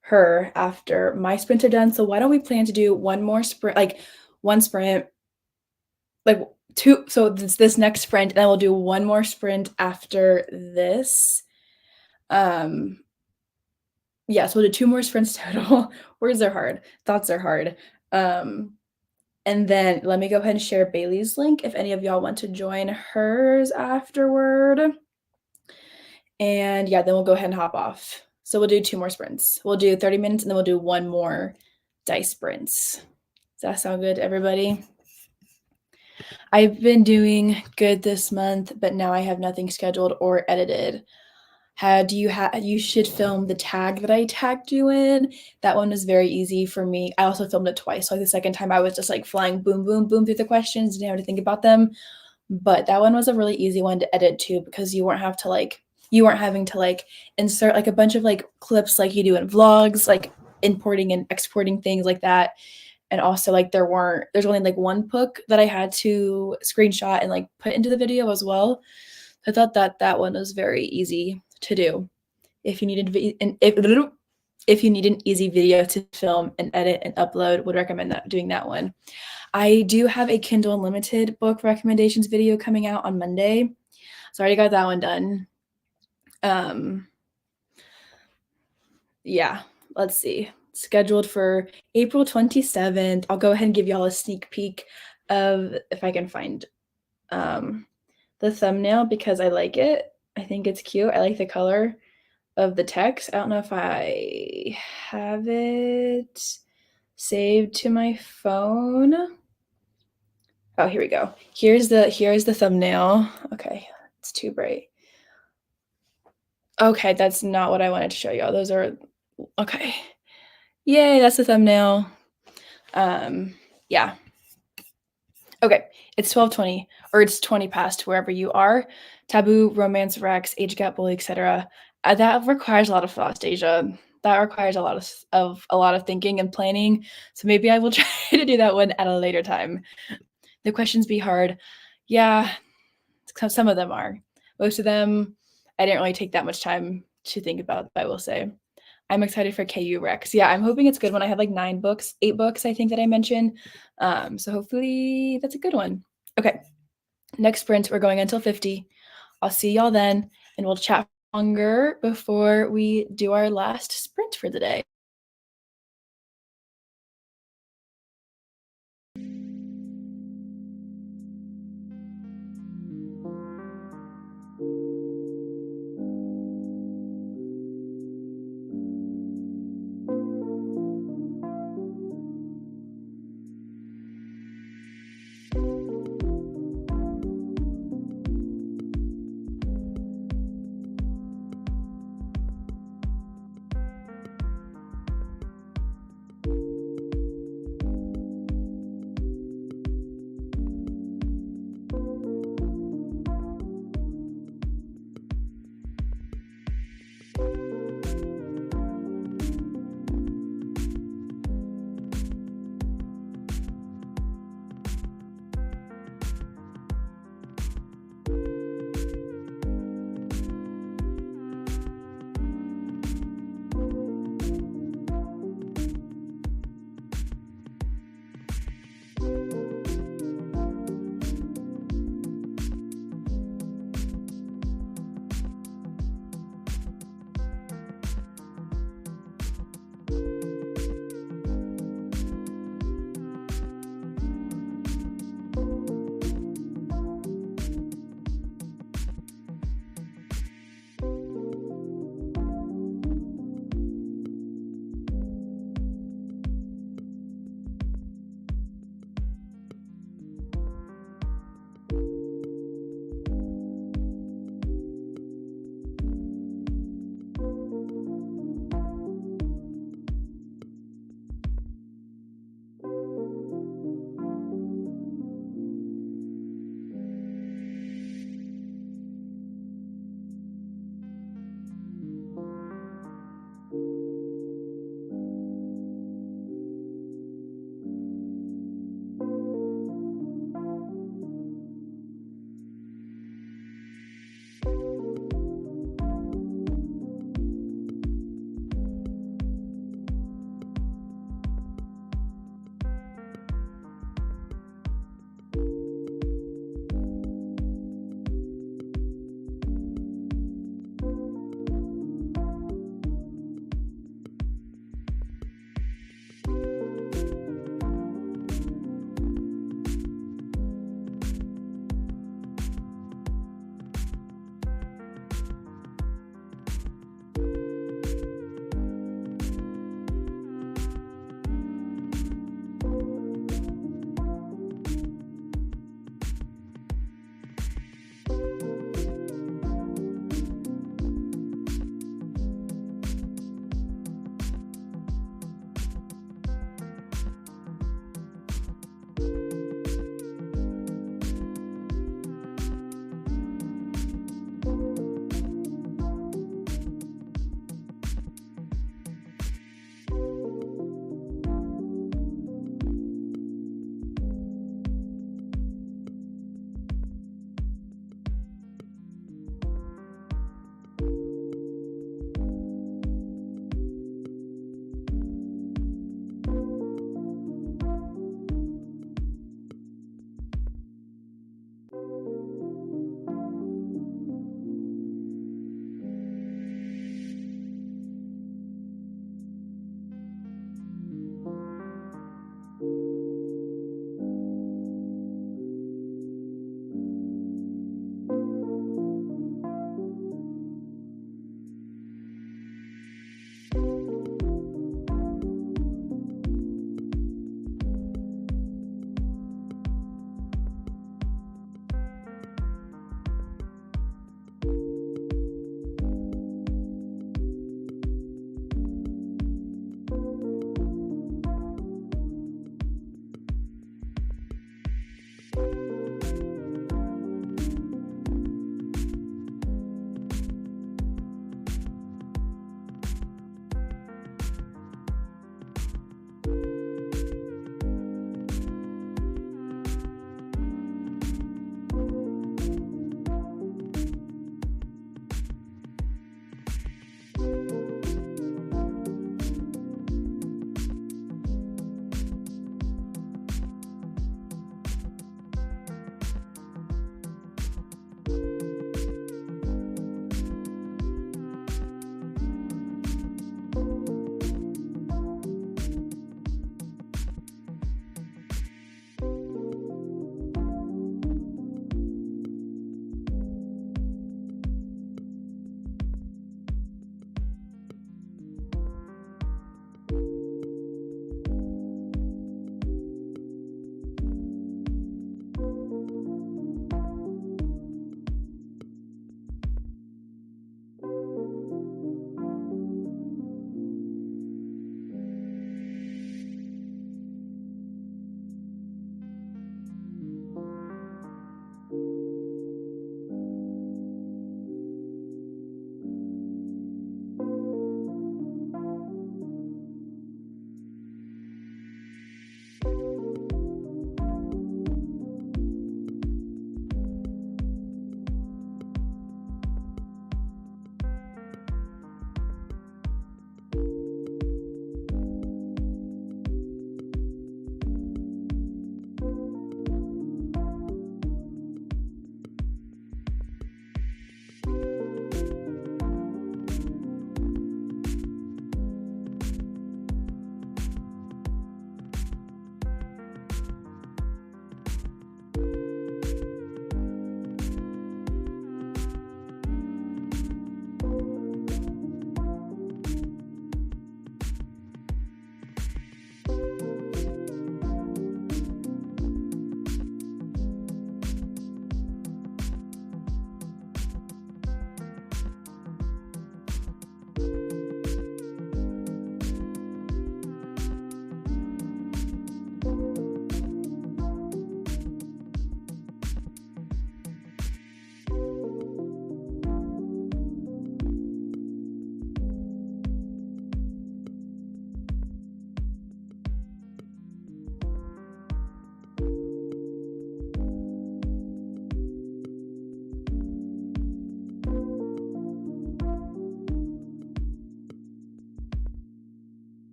her after my sprints are done. So why don't we plan to do one more sprint, one sprint, 2, so this next sprint, and then we'll do one more sprint after this. Yeah, so we'll do 2 more sprints total. Words are hard. Thoughts are hard. And then let me go ahead and share Bailey's link if any of y'all want to join hers afterward. And yeah, then we'll go ahead and hop off. So we'll do 2 more sprints. We'll do 30 minutes and then we'll do 1 more dice sprints. Does that sound good to everybody? I've been doing good this month, but now I have nothing scheduled or edited. You should film the tag that I tagged you in. That one was very easy for me. I also filmed it twice. The second time I was just flying boom, boom, boom through the questions, didn't have to think about them. But that one was a really easy one to edit too, because you weren't having to insert a bunch of clips like you do in vlogs, importing and exporting things like that. And also there's only 1 book that I had to screenshot and put into the video as well. I thought that one was very easy to do. If you need an easy video to film and edit and upload, would recommend doing that one. I do have a Kindle Unlimited book recommendations video coming out on Monday. So I already got that one done. Yeah, let's see. Scheduled for April 27th. I'll go ahead and give y'all a sneak peek of if I can find the thumbnail because I like it. I think it's cute. I like the color of the text. I don't know if I have it saved to my phone. Oh, here we go. Here's the thumbnail. Okay, it's too bright. Okay, that's not what I wanted to show y'all. Those are okay. Yay, that's the thumbnail. Yeah. Okay, it's 12:20 or it's 20 past wherever you are. Taboo, romance, Rex, age gap, bully, etc. That requires a lot of thought, Deja. That requires a lot of thinking and planning. So maybe I will try to do that one at a later time. The questions be hard. Yeah, some of them are. Most of them, I didn't really take that much time to think about, I will say. I'm excited for KU Rex. Yeah, I'm hoping it's good when I have like 8 books, I think that I mentioned. So hopefully that's a good one. Okay, next sprint, we're going until 50. I'll see y'all then, and we'll chat longer before we do our last sprint for the day.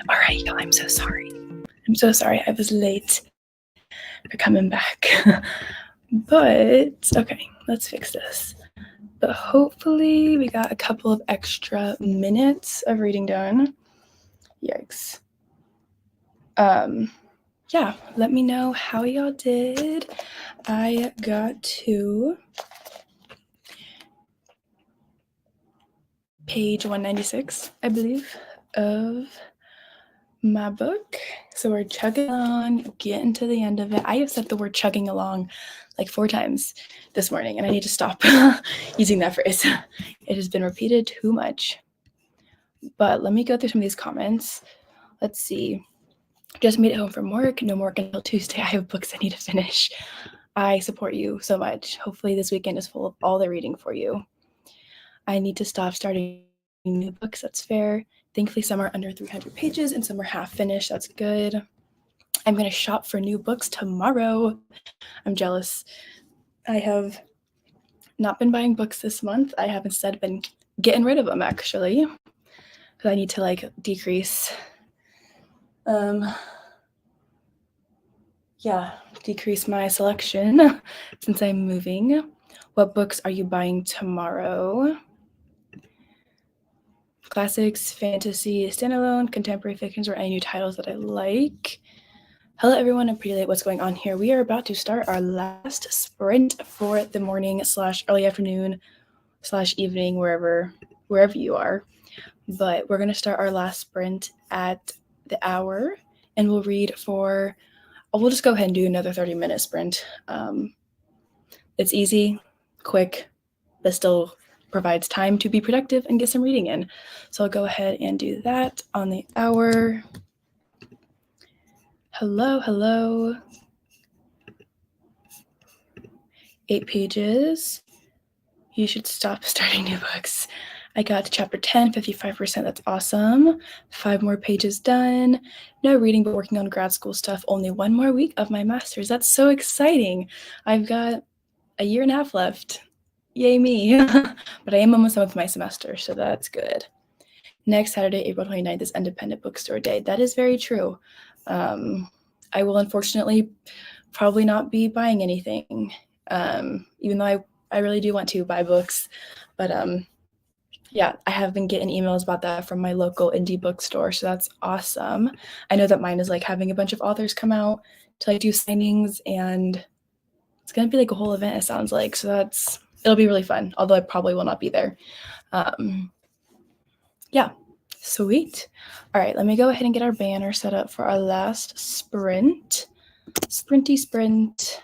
All right, y'all, I'm so sorry. I'm so sorry I was late for coming back. But, okay, let's fix this. But hopefully we got a couple of extra minutes of reading done. Yikes. Yeah, let me know how y'all did. I got to page 196, I believe, of my book. So we're chugging along, getting to the end of it. I have said the word chugging along like 4 times this morning, and I need to stop using that phrase. It has been repeated too much. But let me go through some of these comments. Let's see. Just made it home from work. No more work until Tuesday. I have books I need to finish. I support you so much. Hopefully this weekend is full of all the reading for you. I need to stop starting new books. That's fair. Thankfully, some are under 300 pages and some are half finished. That's good. I'm going to shop for new books tomorrow. I'm jealous. I have not been buying books this month. I have instead been getting rid of them, actually, because I need to like decrease. Decrease my selection since I'm moving. What books are you buying tomorrow? Classics, fantasy, standalone, contemporary fictions, or any new titles that I like. Hello everyone, I'm pretty late. What's going on here? We are about to start our last sprint for the morning / early afternoon / evening, wherever you are. But we're going to start our last sprint at the hour, and we'll read for, we'll just go ahead and do another 30-minute sprint. It's easy, quick, but still provides time to be productive and get some reading in. So I'll go ahead and do that on the hour. Hello. 8 pages. You should stop starting new books. I got to chapter 10, 55%. That's awesome. 5 more pages done. No reading, but working on grad school stuff. Only 1 more week of my master's. That's so exciting. I've got a year and a half left. Yay me. But I am almost done with my semester, so that's good. Next Saturday, April 29th, is Independent Bookstore Day. That is very true. I will unfortunately probably not be buying anything, even though I really do want to buy books. But yeah, I have been getting emails about that from my local indie bookstore, so that's awesome. I know that mine is like having a bunch of authors come out to like do signings, and it's gonna be like a whole event, it sounds like. So it'll be really fun, although I probably will not be there. Yeah, sweet. All right, let me go ahead and get our banner set up for our last sprint. Sprinty sprint.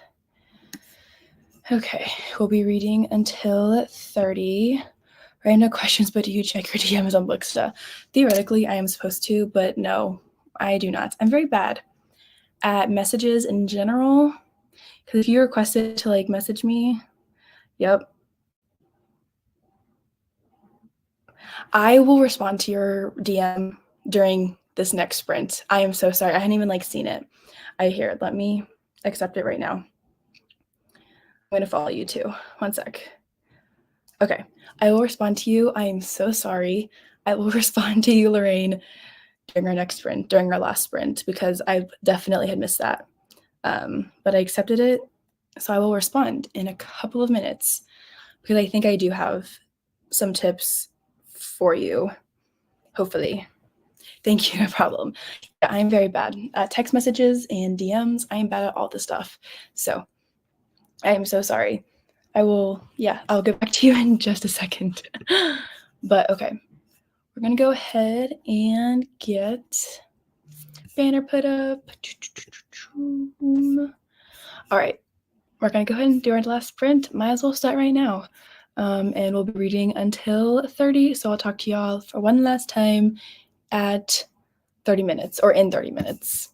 Okay, we'll be reading until 30. Right, no questions, but do you check your DMs on Booksta? Theoretically, I am supposed to, but no, I do not. I'm very bad at messages in general, because if you requested to like message me, yep, I will respond to your DM during this next sprint. I am so sorry. I hadn't even like seen it. Let me accept it right now. I'm going to follow you too. 1 sec. Okay, I will respond to you. I am so sorry. I will respond to you, Lorraine, during our next sprint, during our last sprint, because I definitely had missed that. But I accepted it, so I will respond in a couple of minutes, because I think I do have some tips for you, hopefully. Thank you, no problem. Yeah, I'm very bad at text messages and DMs. I am bad at all this stuff. So I am so sorry. I'll get back to you in just a second. But okay, we're gonna go ahead and get banner put up. All right, we're gonna go ahead and do our last sprint. Might as well start right now. And we'll be reading until 30. So I'll talk to y'all for one last time at 30 minutes or in 30 minutes.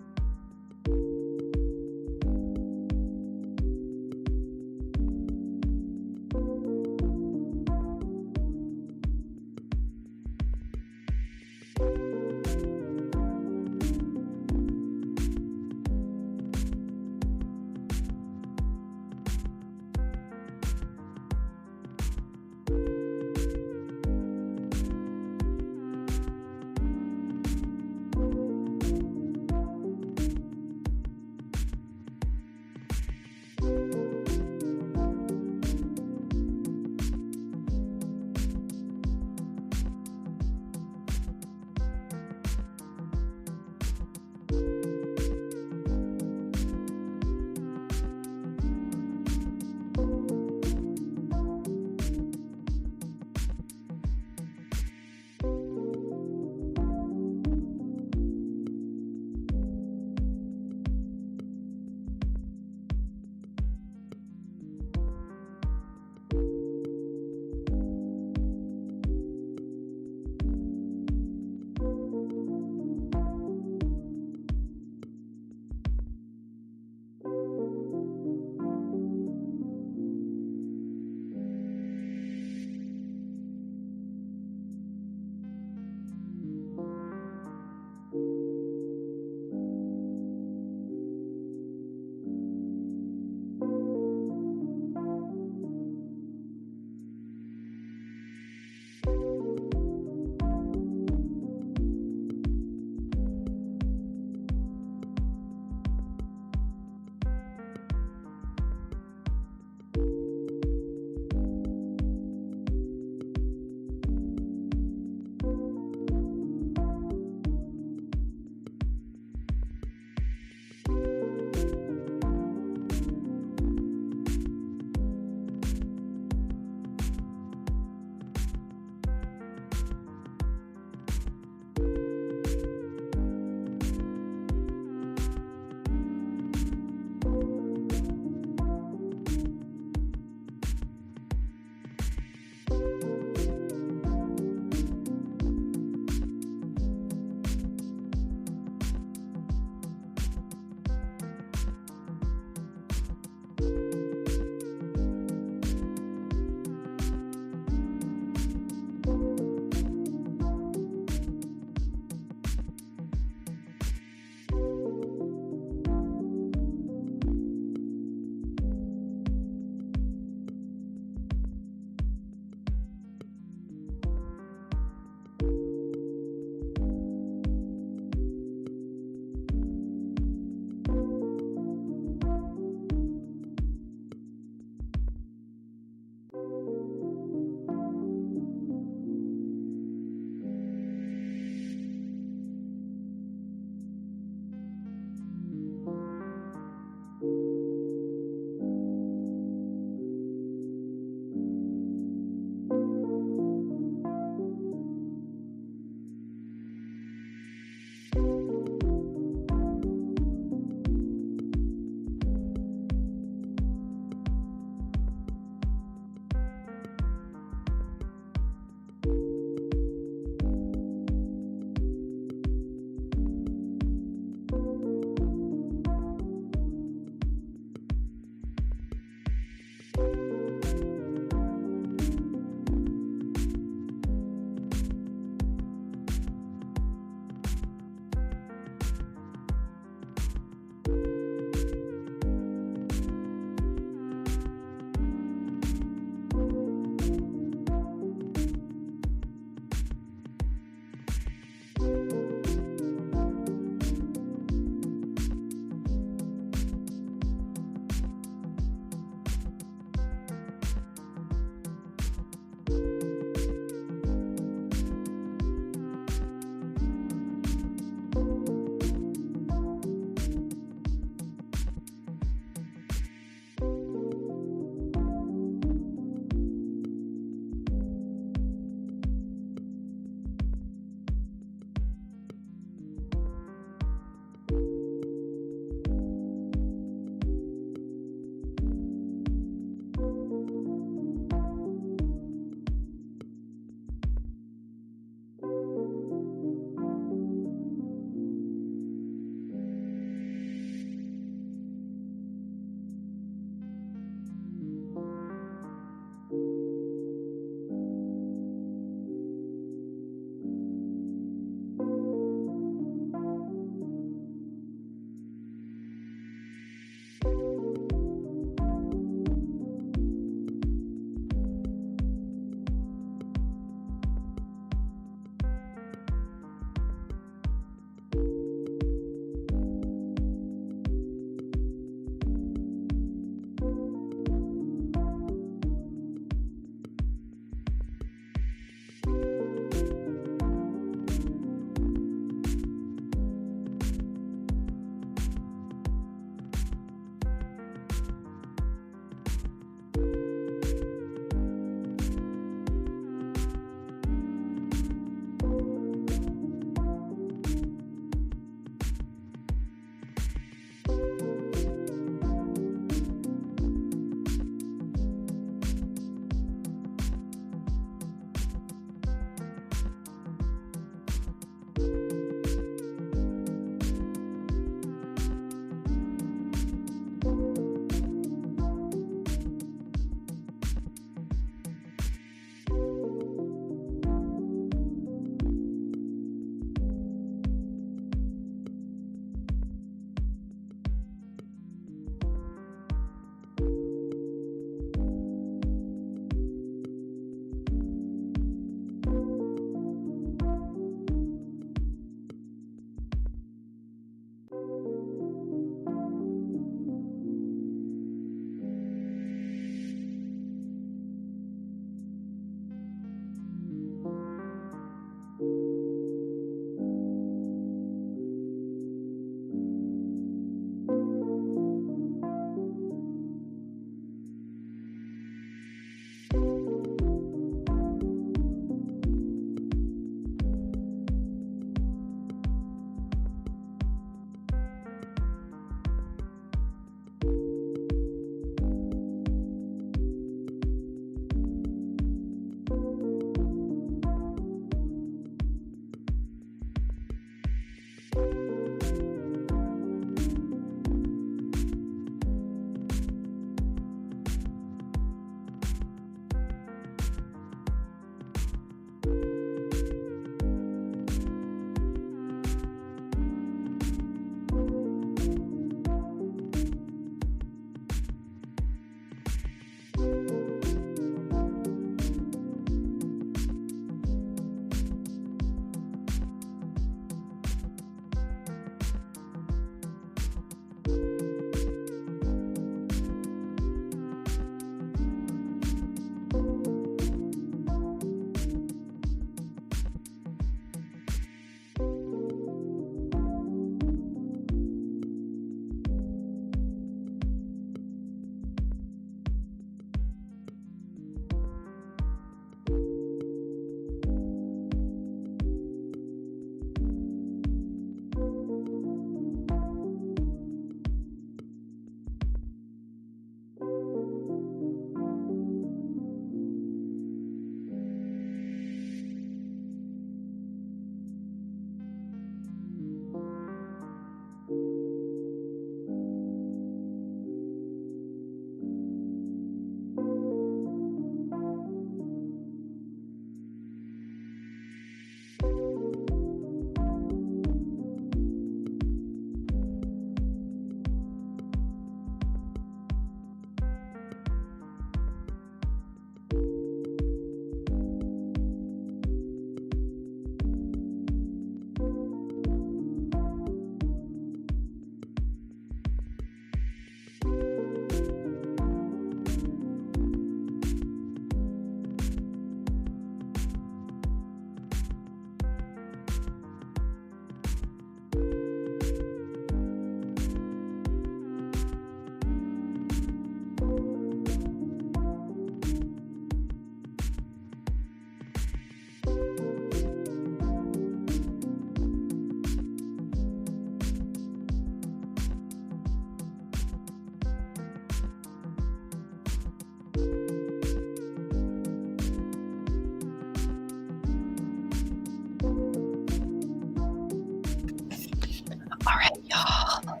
All right, y'all.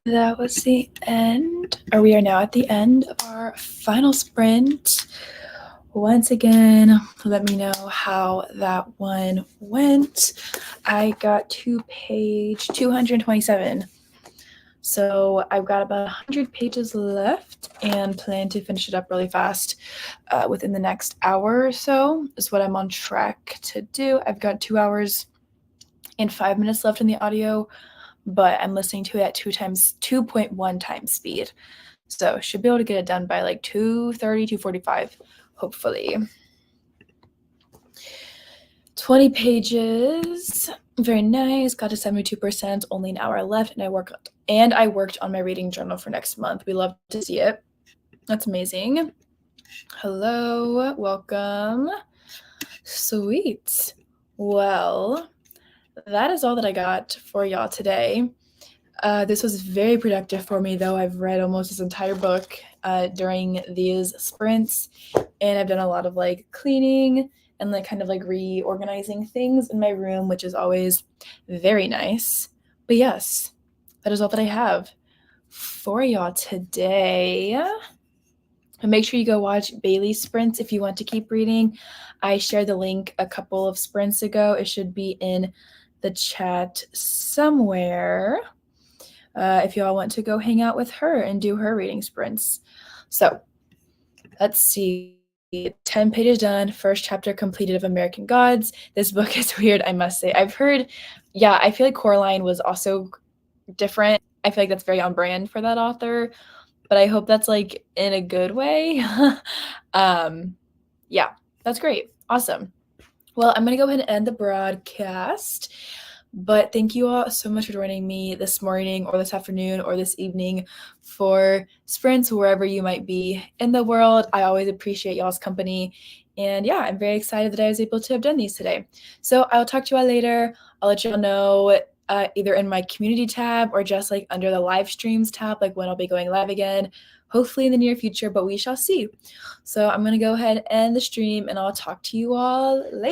That was the end, or we are now at the end of our final sprint. Once again, let me know how that one went. I got to page 227. So I've got about 100 pages left and plan to finish it up really fast within the next hour or so is what I'm on track to do. I've got 2 hours and 5 minutes left in the audio, but I'm listening to it at 2.1 times speed. So should be able to get it done by like 2:30, 2:45, hopefully. 20 pages. Very nice. Got to 72%, only an hour left, and I worked on my reading journal for next month. We love to see it. That's amazing. Hello, welcome. Sweet. Well, that is all that I got for y'all today. This was very productive for me, though. I've read almost this entire book during these sprints, and I've done a lot of like cleaning and like kind of like reorganizing things in my room, which is always very nice. But yes, that is all that I have for y'all today. And make sure you go watch Bailey's sprints if you want to keep reading. I shared the link a couple of sprints ago. It should be in the chat somewhere if y'all want to go hang out with her and do her reading sprints. So let's see. 10 pages done, first chapter completed of American Gods. This book is weird, I must say. I've heard, I feel like Coraline was also different. I feel like that's very on brand for that author, but I hope that's like in a good way. Yeah, that's great. Awesome. Well, I'm going to go ahead and end the broadcast. But thank you all so much for joining me this morning or this afternoon or this evening for sprints, wherever you might be in the world. I always appreciate y'all's company. And yeah, I'm very excited that I was able to have done these today. So I'll talk to you all later. I'll let y'all know either in my community tab or just like under the live streams tab, like when I'll be going live again, hopefully in the near future, but we shall see. So I'm going to go ahead and end the stream and I'll talk to you all later.